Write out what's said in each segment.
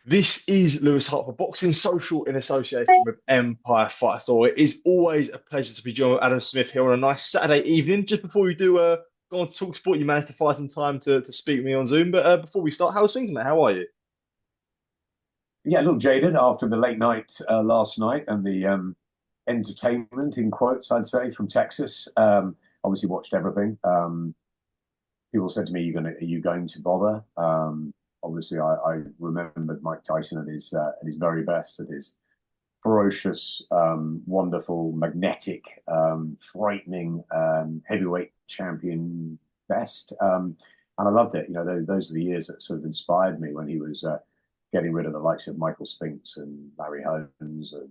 This is Lewis Hart for Boxing Social in association with Empire Fight Store. It is always a pleasure to be joined with Adam Smith here on a nice Saturday evening. Just before we do go on to talk sport, you managed to find some time to speak with me on Zoom. But before we start, how's things, mate? How are you? Yeah, a little jaded after the late night last night and the entertainment, in quotes, I'd say, from Texas. Obviously watched everything. People said to me, Are you going to bother?" Obviously, I remembered Mike Tyson at his very best, at his ferocious, wonderful, magnetic, frightening heavyweight champion best. And I loved it. Those are the years that sort of inspired me when he was getting rid of the likes of Michael Spinks and Larry Holmes and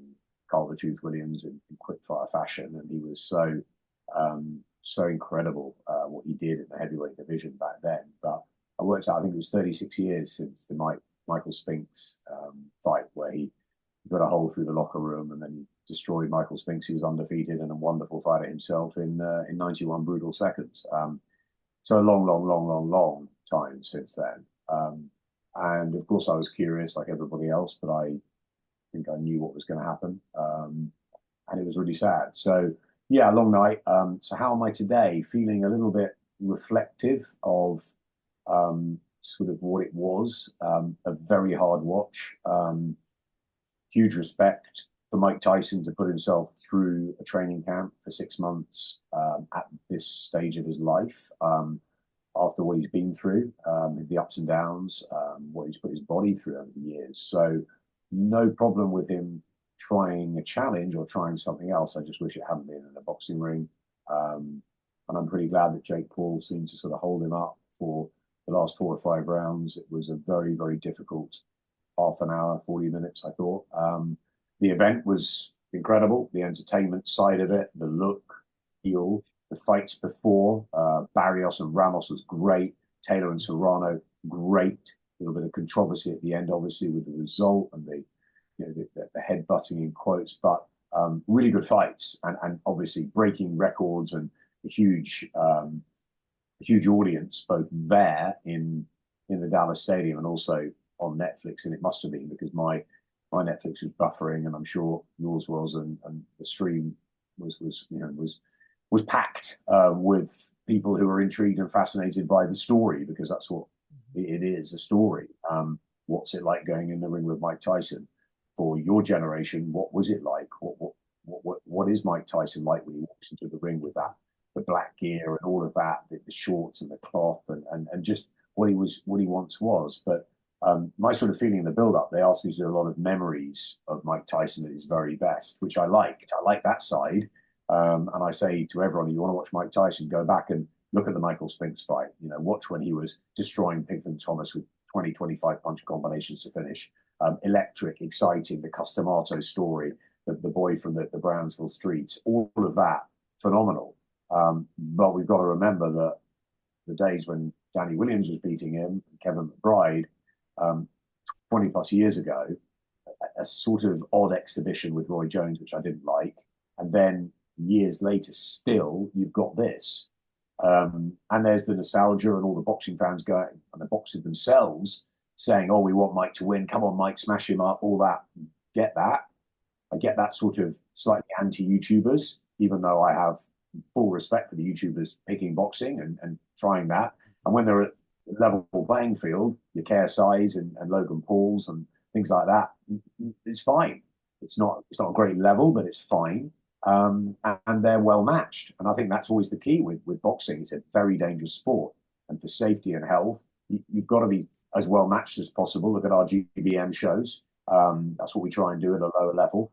Carl the Tooth Williams in quick fire fashion. And he was so incredible what he did in the heavyweight division back then. But I worked out, I think it was 36 years since the Michael Spinks fight, where he got a hole through the locker room and then destroyed Michael Spinks, who was undefeated and a wonderful fighter himself in 91 brutal seconds. So a long time since then. And of course, I was curious, like everybody else, but I think I knew what was going to happen, and it was really sad. So yeah, long night. So how am I today? Feeling a little bit reflective of sort of what it was. A very hard watch. Huge respect for Mike Tyson to put himself through a training camp for 6 months at this stage of his life. After what he's been through, the ups and downs, what he's put his body through over the years. So no problem with him trying a challenge or trying something else. I just wish it hadn't been in a boxing ring. And I'm pretty glad that Jake Paul seemed to sort of hold him up for the last 4 or 5 rounds. It was a very, very difficult half an hour, 40 minutes, I thought. The event was incredible. The entertainment side of it, the look, feel, the fights before, Barrios and Ramos was great. Taylor and Serrano, great. A little bit of controversy at the end, obviously, with the result and the headbutting in quotes, but really good fights and obviously breaking records and a huge audience both there in the Dallas Stadium and also on Netflix. And it must have been because my Netflix was buffering, and I'm sure yours was, and the stream was packed with people who are intrigued and fascinated by the story, because that's what it is, a story. What's it like going in the ring with Mike Tyson? For your generation, what was it like? What is Mike Tyson like when he walks into the ring with the black gear and all of that, the shorts and the cloth and just what he once was. But my sort of feeling in the build-up, they asked me to do a lot of memories of Mike Tyson at his very best, which I liked. I like that side. And I say to everyone, if you want to watch Mike Tyson, go back and look at the Michael Spinks fight. Watch when he was destroying Pinkman Thomas with 20, 25 punch combinations to finish. Electric, exciting, the Customato story, the boy from the Brownsville streets, all of that, phenomenal. But we've got to remember that the days when Danny Williams was beating him, Kevin McBride, 20 plus years ago, a sort of odd exhibition with Roy Jones, which I didn't like. And then years later, still, you've got this. And there's the nostalgia and all the boxing fans going, and the boxers themselves saying, "Oh, we want Mike to win. Come on, Mike, smash him up," all that. Get that. I get that sort of slightly anti-YouTubers, even though I have full respect for the YouTubers picking boxing and trying that. And when they're at level playing field, your KSIs and Logan Pauls and things like that, it's fine. It's not a great level, but it's fine. And they're well matched. And I think that's always the key with boxing. It's a very dangerous sport. And for safety and health, you've got to be as well matched as possible. Look at our GBM shows. That's what we try and do at a lower level.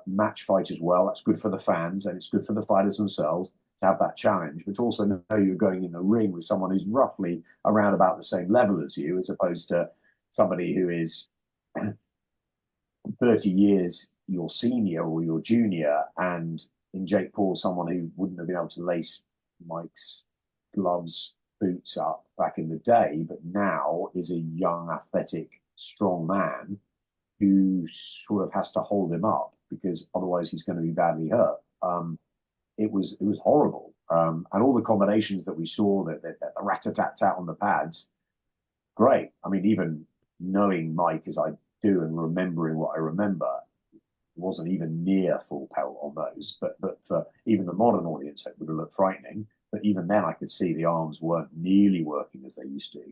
Match fight as well. That's good for the fans and it's good for the fighters themselves to have that challenge, but also know you're going in the ring with someone who's roughly around about the same level as you, as opposed to somebody who is 30 years your senior or your junior, and in Jake Paul, someone who wouldn't have been able to lace Mike's gloves, boots up back in the day, but now is a young, athletic, strong man who sort of has to hold him up because otherwise he's going to be badly hurt. It was horrible, and all the combinations that we saw, the rat-a-tat-tat on the pads, great. I mean, even knowing Mike as I do and remembering what I remember, wasn't even near full pelt on those. But for even the modern audience, that would have looked frightening. But even then, I could see the arms weren't nearly working as they used to.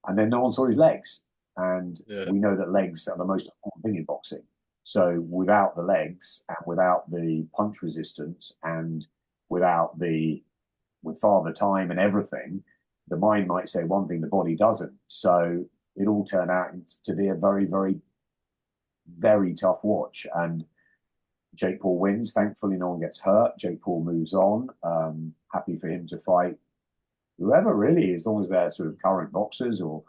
And then no one saw his legs. And Yeah. we know that legs are the most important thing in boxing. So without the legs and without the punch resistance and without with father time and everything, the mind might say one thing, the body doesn't. So it all turned out to be a very, very, very tough watch. And Jake Paul wins. Thankfully, no one gets hurt. Jake Paul moves on. Happy for him to fight whoever, really, as long as they're sort of current boxers or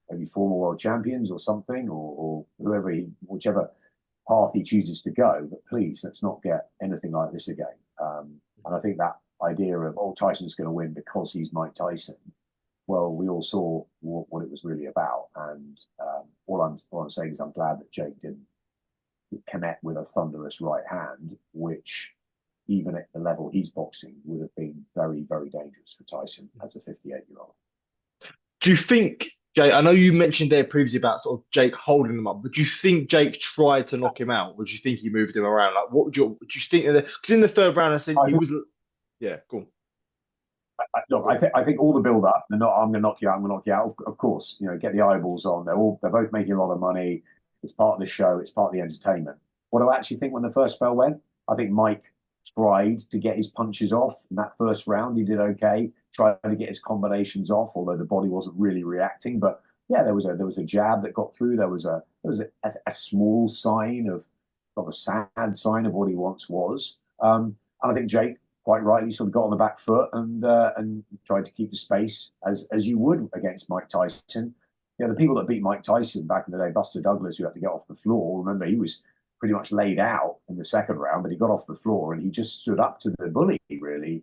maybe former world champions or something, or whoever whichever path he chooses to go. But please, let's not get anything like this again. And I think that idea of, oh, Tyson's going to win because he's Mike Tyson. Well, we all saw what it was really about. And all I'm saying is I'm glad that Jake didn't connect with a thunderous right hand, which even at the level he's boxing would have been very, very dangerous for Tyson as a 58-year-old. Do you think, Jake, I know you mentioned there previously about sort of Jake holding him up, but do you think Jake tried to knock him out? Or do you think he moved him around? Like, what would you think? Because in the third round, I said I he think, was, yeah, cool. look, I think all the build up, I'm going to knock you out, I'm going to knock you out. Of course, get the eyeballs on. They're both making a lot of money. It's part of the show. It's part of the entertainment. What do I actually think when the first spell went? I think Mike tried to get his punches off in that first round. He did okay. Tried to get his combinations off, although the body wasn't really reacting. But yeah, there was a jab that got through. There was a small sign of a sad sign of what he once was. And I think Jake quite rightly sort of got on the back foot and tried to keep the space as you would against Mike Tyson. The people that beat Mike Tyson back in the day, Buster Douglas, who had to get off the floor. Remember, he was pretty much laid out in the second round, but he got off the floor and he just stood up to the bully, really.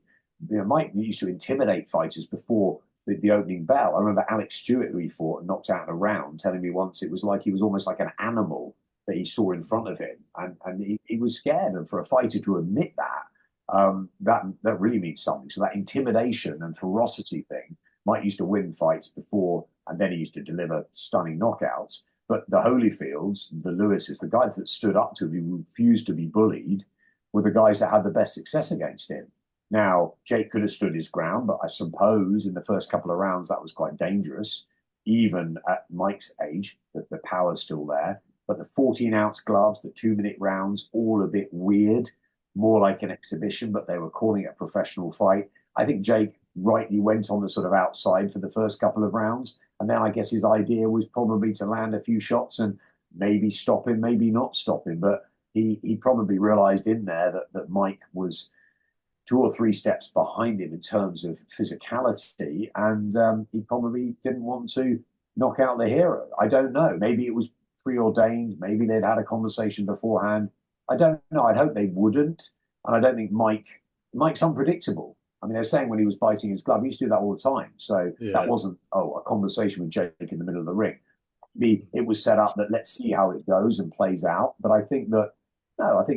Mike used to intimidate fighters before the opening bell. I remember Alex Stewart, who he fought and knocked out in a round, telling me once it was like he was almost like an animal that he saw in front of him. And he was scared. And for a fighter to admit that really means something. So that intimidation and ferocity thing, Mike used to win fights before, and then he used to deliver stunning knockouts. But the Holyfields, the Lewises, the guys that stood up to him, who refused to be bullied, were the guys that had the best success against him. Now, Jake could have stood his ground, but I suppose in the first couple of rounds that was quite dangerous. Even at Mike's age, the power's still there. But the 14-ounce gloves, the 2-minute rounds, all a bit weird, more like an exhibition, but they were calling it a professional fight. I think Jake rightly went on the sort of outside for the first couple of rounds. And then I guess his idea was probably to land a few shots and maybe stop him, maybe not stop him. But he probably realized in there that Mike was 2 or 3 steps behind him in terms of physicality. And he probably didn't want to knock out the hero. I don't know. Maybe it was preordained. Maybe they'd had a conversation beforehand. I don't know. I'd hope they wouldn't. And I don't think Mike's unpredictable. I mean, they're saying when he was biting his glove, he used to do that all the time. So that wasn't, a conversation with Jake in the middle of the ring. It was set up that let's see how it goes and plays out. But I think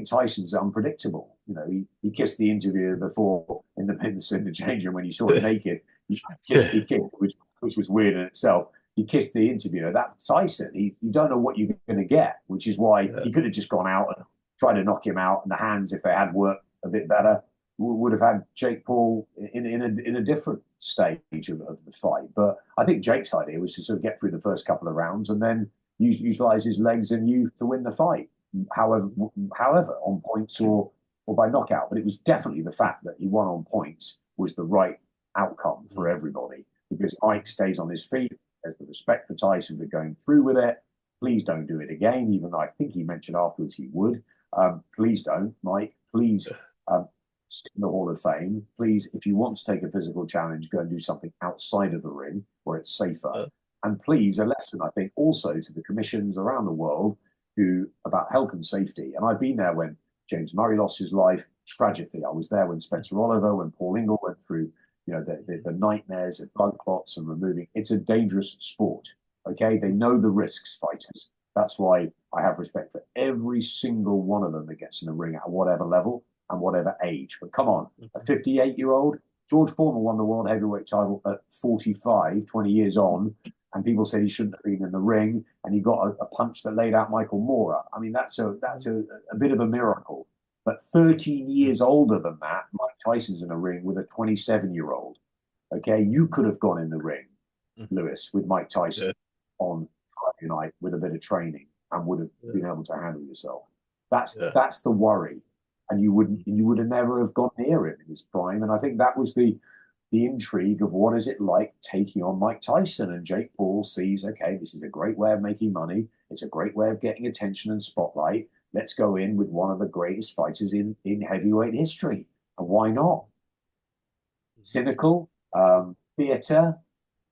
Tyson's unpredictable. He kissed the interviewer before in the change room when you saw him naked. He kissed, which was weird in itself. He kissed the interviewer. That's Tyson. You don't know what you're going to get, which is why he could have just gone out and tried to knock him out. And the hands, if they had worked a bit better, would have had Jake Paul in a different stage of the fight. But I think Jake's idea was to sort of get through the first couple of rounds and then utilize his legs and youth to win the fight, however on points or by knockout. But it was definitely the fact that he won on points was the right outcome for everybody, because Mike stays on his feet. There's the respect for Tyson for going through with it. Please don't do it again, even though I think he mentioned afterwards he would. Please don't, Mike. Please sit in the Hall of Fame. Please, if you want to take a physical challenge, go and do something outside of the ring where it's safer. And please, a lesson, I think, also to the commissions around the world about health and safety. And I've been there when James Murray lost his life tragically. I was there when Spencer Oliver, when Paul Ingle went through the nightmares of blood clots and removing. It's a dangerous sport. Okay, they know the risks, fighters. That's why I have respect for every single one of them that gets in the ring at whatever level and whatever age. But come on, a 58-year-old, George Foreman won the world heavyweight title at 45, 20 years on, and people said he shouldn't have been in the ring, and he got a punch that laid out Michael Moorer. I mean, that's a bit of a miracle. But 13 years older than that, Mike Tyson's in a ring with a 27-year-old. Okay, you could have gone in the ring, Lewis, with Mike Tyson Yeah. on Friday night with a bit of training and would have been able to handle yourself. That's Yeah. that's the worry, and you would have never have gone near him in his prime. And I think that was the intrigue of what is it like taking on Mike Tyson. And Jake Paul sees, okay, this is a great way of making money. It's a great way of getting attention and spotlight. Let's go in with one of the greatest fighters in heavyweight history. And why not? Cynical, theatre,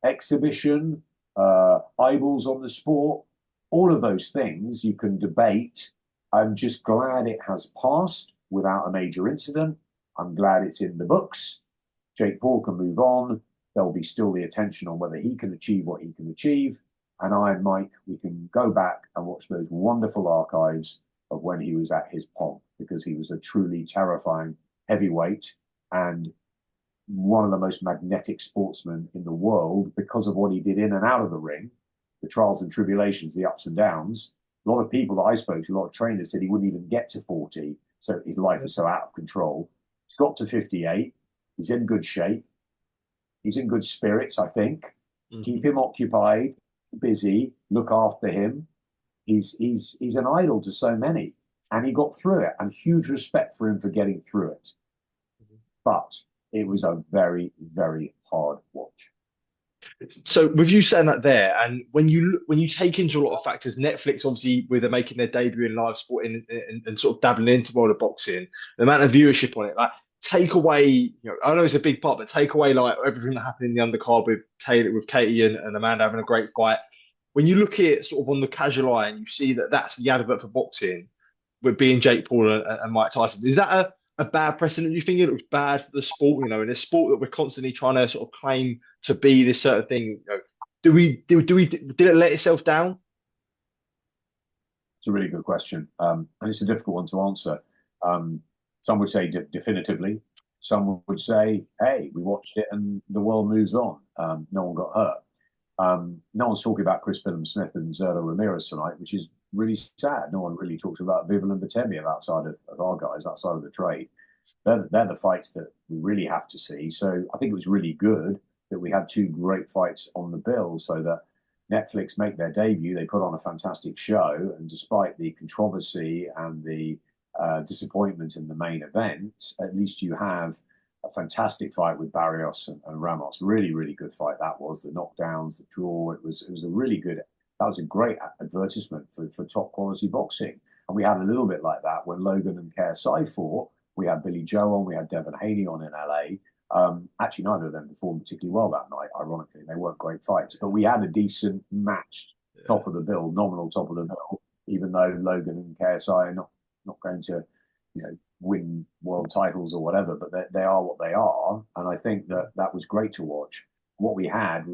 exhibition, eyeballs on the sport, all of those things you can debate. I'm just glad it has passed without a major incident. I'm glad it's in the books. Jake Paul can move on. There'll be still the attention on whether he can achieve what he can achieve. And I and Mike, we can go back and watch those wonderful archives of when he was at his pomp, because he was a truly terrifying heavyweight and one of the most magnetic sportsmen in the world because of what he did in and out of the ring, the trials and tribulations, the ups and downs. A lot of people that I spoke to, a lot of trainers said he wouldn't even get to 40. So his life was so out of control. He's got to 58. He's in good shape. He's in good spirits, I think. Keep him occupied, busy, look after him. He's an idol to so many. And he got through it, and huge respect for him for getting through it. But it was a very, very hard watch. So with you saying that there, and when you take into a lot of factors, Netflix obviously with they're making their debut in live sport and sort of dabbling into world of boxing, the amount of viewership on it, like take away, I know it's a big part, but take away like everything that happened in the undercard with Taylor, with Katie and Amanda having a great fight. When you look at it sort of on the casual eye and you see that that's the advert for boxing, with being Jake Paul and Mike Tyson, is that a bad precedent? You think it looks bad for the sport, in a sport that we're constantly trying to sort of claim to be this certain thing? Did it let itself down? It's a really good question, and it's a difficult one to answer. Some would say definitively. Some would say, "Hey, we watched it, and the world moves on. No one got hurt." No one's talking about Chris Billam-Smith and Zerto Ramirez tonight, which is really sad. No one really talks about Vival and Batemiev outside of our guys, outside of the trade. They're the fights that we really have to see. So I think it was really good that we had two great fights on the bill so that Netflix make their debut. They put on a fantastic show. And despite the controversy and the disappointment in the main event, at least you have a fantastic fight with Barrios and Ramos. Really, really good fight that was. The knockdowns, the draw. It was a really good. That was a great advertisement for top quality boxing. And we had a little bit like that when Logan and KSI fought. We had Billy Joe on, we had Devin Haney on in LA. Actually, neither of them performed particularly well that night, ironically. They weren't great fights. But we had a decent matched top of the bill, nominal top of the bill, even though Logan and KSI are not going to, win world titles or whatever, but they are what they are. And I think that was great to watch. What we had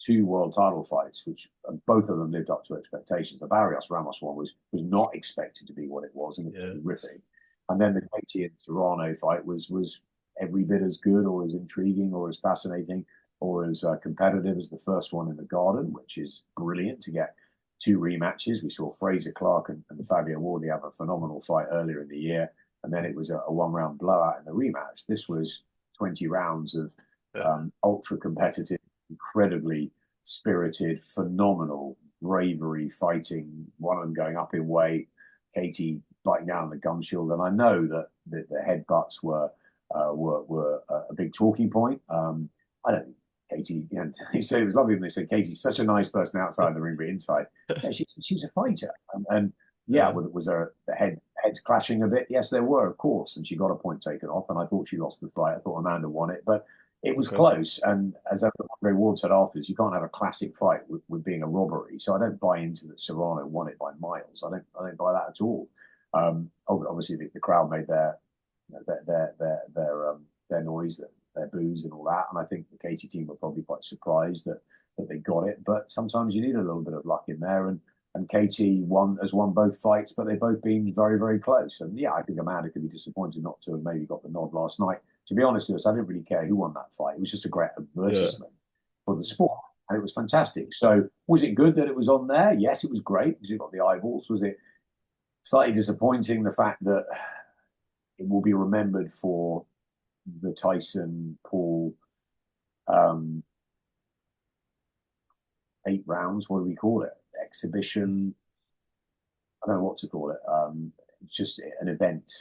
two world title fights, which both of them lived up to expectations. The Barrios Ramos one was not expected to be what it was, and it was horrific. And then the Katie and Serrano fight was every bit as good or as intriguing or as fascinating or as competitive as the first one in the Garden, which is brilliant to get two rematches. We saw Fraser Clark and Fabio Wardley have a phenomenal fight earlier in the year, and then it was a one-round blowout in the rematch. This was 20 rounds of ultra competitive, incredibly spirited, phenomenal bravery fighting. One of them going up in weight, Katie biting down on the gum shield, and I know that the headbutts were a big talking point. I don't think Katie, they said it was lovely when they said Katie's such a nice person outside the ring, but inside, she's a fighter. And was there the heads clashing a bit? Yes, there were, of course. And she got a point taken off, and I thought she lost the fight. I thought Amanda won it, but it was close. And as Andre Ward said afterwards, you can't have a classic fight with being a robbery. So I don't buy into that Serrano won it by miles. I don't buy that at all. Obviously, the crowd made their noise, their boos and all that. And I think the Katie team were probably quite surprised that they got it. But sometimes you need a little bit of luck in there. And Katie has won both fights, but they've both been very, very close. And I think Amanda could be disappointed not to have maybe got the nod last night. To be honest with us, I didn't really care who won that fight. It was just a great advertisement for the sport. and it was fantastic. So was it good that it was on there? Yes, it was great because it got the eyeballs. Was it slightly disappointing the fact that it will be remembered for the Tyson Paul um, 8 rounds? What do we call it? Exhibition. I don't know what to call it. It's just an event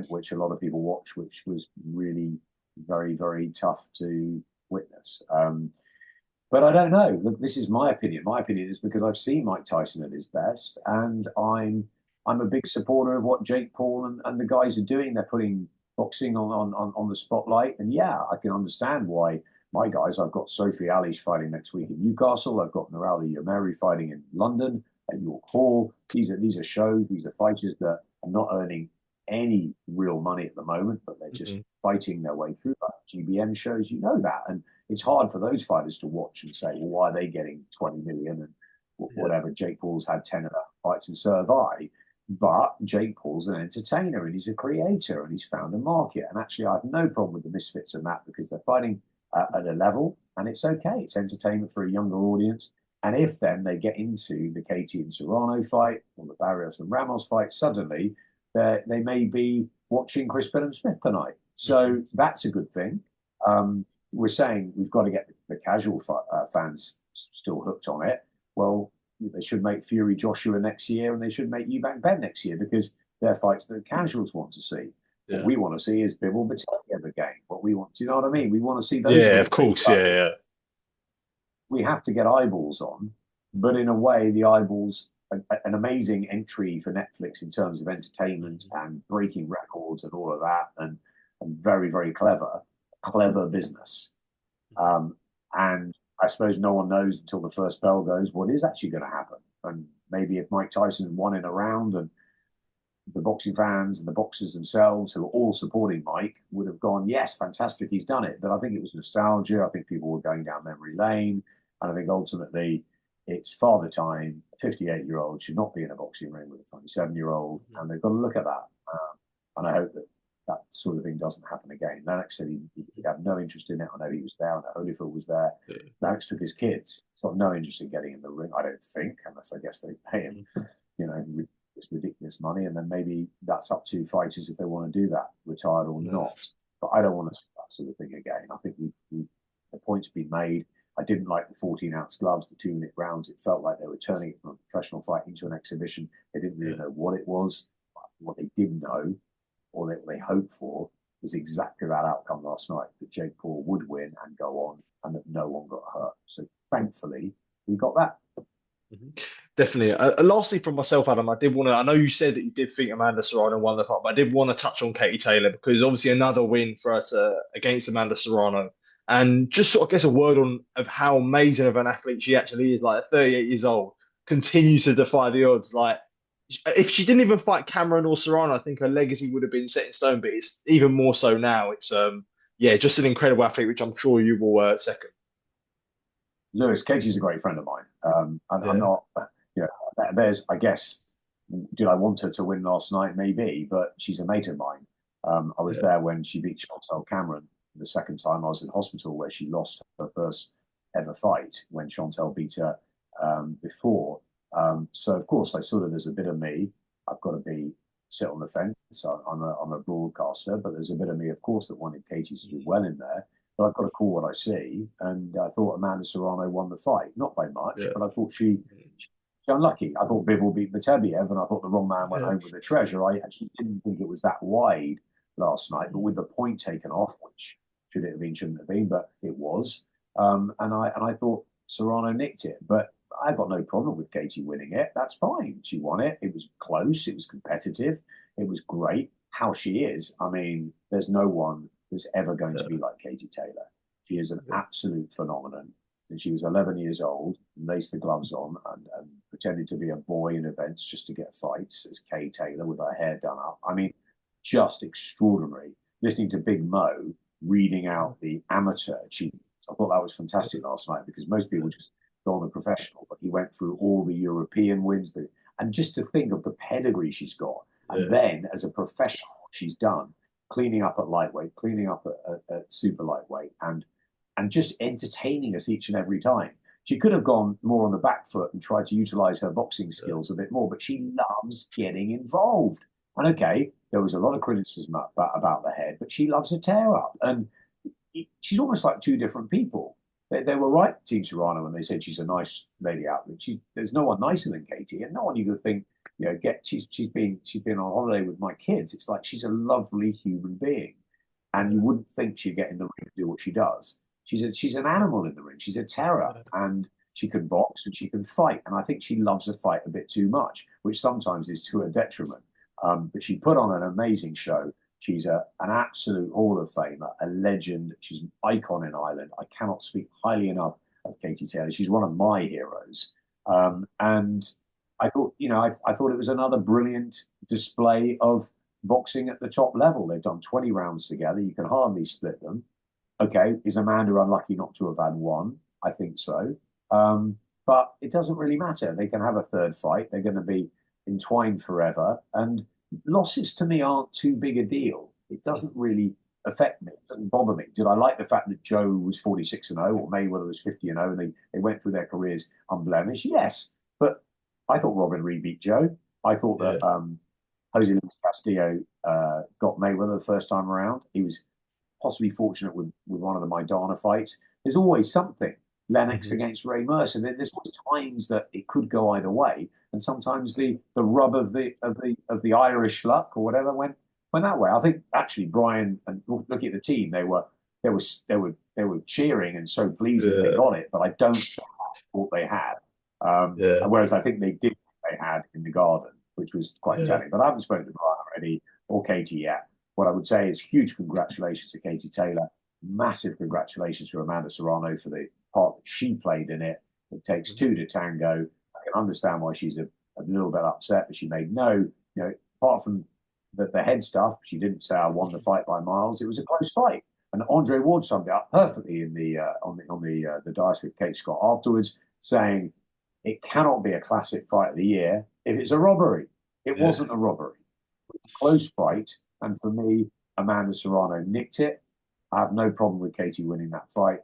which a lot of people watch, which was really very, very tough to witness. But I don't know. Look, this is my opinion. My opinion is because I've seen Mike Tyson at his best, and I'm a big supporter of what Jake Paul and the guys are doing. They're putting boxing on the spotlight, and yeah, I can understand why my guys. I've got Sophie Alish fighting next week in Newcastle. I've got Narali Yomeri fighting in London at York Hall. These are shows. These are fighters that are not earning any real money at the moment, but they're just Mm-hmm. fighting their way through. Like GBM shows, you know that, and it's hard for those fighters to watch and say, well, why are they getting 20 million and whatever? Jake Paul's had 10 of that fights, and so have I. But Jake Paul's an entertainer and he's a creator and he's found a market. And actually, I have no problem with the Misfits and that because they're fighting at a level and it's okay. It's entertainment for a younger audience. And if then they get into the Katie and Serrano fight or the Barrios and Ramos fight, suddenly they may be watching Chris Billam-Smith tonight. So that's a good thing. We're saying we've got to get the casual fans still hooked on it. Well, they should make Fury Joshua next year and they should make Eubank Ben next year because they're fights that casuals want to see. Yeah. What we want to see is Bivol Batelia again. What we want, do you know what I mean? We want to see those. Yeah, of course. Yeah. We have to get eyeballs on, but in a way, the eyeballs, an amazing entry for Netflix in terms of entertainment and breaking records and all of that, and very, very clever business. And I suppose no one knows until the first bell goes what is actually going to happen. And maybe if Mike Tyson won in a round and the boxing fans and the boxers themselves, who are all supporting Mike, would have gone, yes, fantastic, he's done it. But I think it was nostalgia. I think people were going down memory lane. And I think ultimately it's father time. A 58-year-old should not be in a boxing ring with a 27-year-old. And they've got to look at that. And I hope that that sort of thing doesn't happen again. Lennox said he'd have no interest in it. I know he was there. I know Holyfield was there. Yeah. Lennox took his kids. He's got no interest in getting in the ring, I don't think, unless I guess they pay him, it's ridiculous money. And then maybe that's up to fighters if they want to do that, retired or not. But I don't want to see that sort of thing again. I think the point's been made. I didn't like the 14-ounce gloves, the 2-minute rounds. It felt like they were turning it from a professional fight into an exhibition. They didn't really know what it was. What they did know, or that they hoped for, was exactly that outcome last night, that Jake Paul would win and go on and that no one got hurt. So thankfully, we got that. Definitely. Lastly, from myself, Adam, I know you said that you did think Amanda Serrano won the fight, but I did want to touch on Katie Taylor because obviously another win for her against Amanda Serrano. And just sort of guess a word of how amazing of an athlete she actually is. Like 38 years old, continues to defy the odds. Like if she didn't even fight Cameron or Serrano, I think her legacy would have been set in stone. But it's even more so now. It's just an incredible athlete, which I'm sure you will second. Lewis, Katie's a great friend of mine. I'm not, there's, I guess, did I want her to win last night? Maybe, but she's a mate of mine. I was there when she beat Chantel Cameron the second time I was in hospital, where she lost her first ever fight when Chantel beat her before. So of course, there's a bit of me. I've got to sit on the fence. I'm a broadcaster, but there's a bit of me, of course, that wanted Katie to do well in there. But I've got to call what I see, and I thought Amanda Serrano won the fight, not by much, but I thought she's unlucky. I thought Bivol beat Matebiev, and I thought the wrong man went home with the treasure. I actually didn't think it was that wide last night, but with the point taken off, which should it have been, shouldn't have been, but it was. And I thought Serrano nicked it, but I've got no problem with Katie winning it. That's fine. She won it. It was close. It was competitive. It was great. How she is, I mean, there's no one that's ever going to be like Katie Taylor. She is an absolute phenomenon. Since she was 11 years old, laced the gloves on and pretended to be a boy in events just to get fights as Kay Taylor with her hair done up. I mean, just extraordinary. Listening to Big Mo reading out the amateur achievements. I thought that was fantastic last night because most people just go on the professional, but he went through all the European wins. And just to think of the pedigree she's got. And then as a professional, she's done cleaning up at lightweight, cleaning up at super lightweight, and and just entertaining us each and every time. She could have gone more on the back foot and tried to utilize her boxing Yeah. skills a bit more, but she loves getting involved. And okay, there was a lot of criticism about the head, but she loves a tear up. And she's almost like two different people. They were right, Team Serrano, when they said she's a nice lady out there. There's no one nicer than Katie, and no one you could think, she's been on holiday with my kids. It's like she's a lovely human being, and you wouldn't think she'd get in the ring and do what she does. She's an animal in the ring. She's a terror, and she can box and she can fight. And I think she loves a fight a bit too much, which sometimes is to her detriment. But she put on an amazing show. She's an absolute Hall of Famer, a legend. She's an icon in Ireland. I cannot speak highly enough of Katie Taylor. She's one of my heroes. And I thought, I thought it was another brilliant display of boxing at the top level. They've done 20 rounds together. You can hardly split them. Okay, is Amanda unlucky not to have had one? I think so. But it doesn't really matter. They can have a third fight. They're going to be entwined forever. And losses to me aren't too big a deal. It doesn't really affect me. It doesn't bother me. Did I like the fact that Joe was 46-0 or Mayweather was 50-0 and they went through their careers unblemished? Yes. But I thought Robin Reed beat Joe. I thought Yeah. that Jose Luis Castillo got Mayweather the first time around. He was possibly fortunate with one of the Maidana fights. There's always something. Lennox against Ray Mercer. There's always times that it could go either way, and sometimes the rub of the Irish luck or whatever went that way. I think actually Brian and looking at the team, they were cheering and so pleased that they Yeah. got it, but I don't think that's what they had. Yeah. Whereas I think they did what they had in the garden, which was quite Yeah. telling. But I haven't spoken to Brian already or Katie yet. What I would say is huge congratulations to Katie Taylor. Massive congratulations to Amanda Serrano for the part that she played in it. It takes two to tango. I can understand why she's a little bit upset, but she made apart from the head stuff, she didn't say I won the fight by miles. It was a close fight. And Andre Ward summed it up perfectly in the the dice with Kate Scott afterwards, saying it cannot be a classic fight of the year if it's a robbery. It Yeah. wasn't a robbery. It was a close fight, and for me, Amanda Serrano nicked it. I have no problem with Katie winning that fight.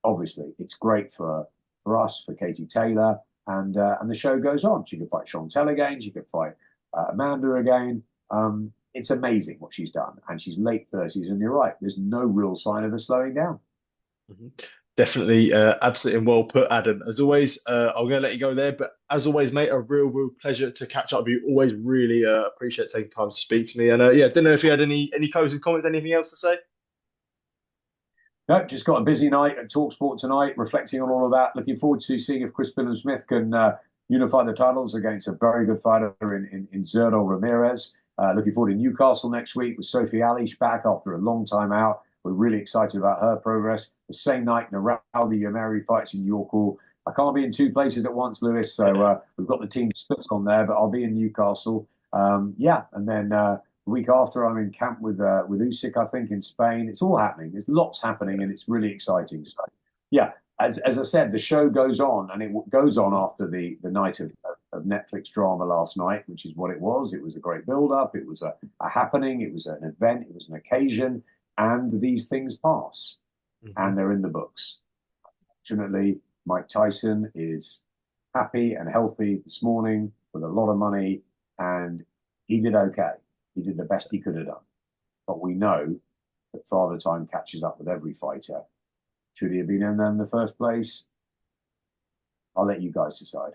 Obviously, it's great for us, for Katie Taylor, and the show goes on. She could fight Chantel again. She could fight Amanda again. It's amazing what she's done, and she's late 30s. And you're right, there's no real sign of her slowing down. Definitely, absolutely and well put, Adam. As always, I'm going to let you go there, but as always, mate, a real pleasure to catch up with you. Always really appreciate taking time to speak to me. And yeah, didn't know if you had any closing comments, anything else to say? No, just got a busy night at Talksport tonight, reflecting on all of that. Looking forward to seeing if Chris Smith can unify the titles against a very good fighter in Zerdo Ramirez. Looking forward to Newcastle next week with Sophie Alish back after a long time out. We're really excited about her progress. The same night, Naraldi Yameri fights in York Hall. I can't be in two places at once, Lewis, so we've got the team splits on there, but I'll be in Newcastle. Yeah, and then the week after, I'm in camp with Usyk, I think, in Spain. It's all happening. There's lots happening, and it's really exciting. So, yeah, as I said, the show goes on, and it goes on after the night of Netflix drama last night, which is what it was. It was a great build-up. It was a happening. It was an event. It was an occasion. And these things pass, and they're in the books. Fortunately, Mike Tyson is happy and healthy this morning with a lot of money, and he did okay. He did the best he could have done. But we know that Father Time catches up with every fighter. Should he have been in there in the first place? I'll let you guys decide.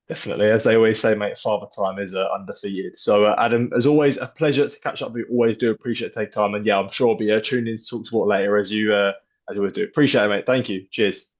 Definitely, as they always say, mate, Father Time is undefeated. So, Adam, as always, a pleasure to catch up. We always do appreciate take time, and yeah, I'm sure I'll be tuning in to talk sport later as you always do. Appreciate it, mate. Thank you. Cheers.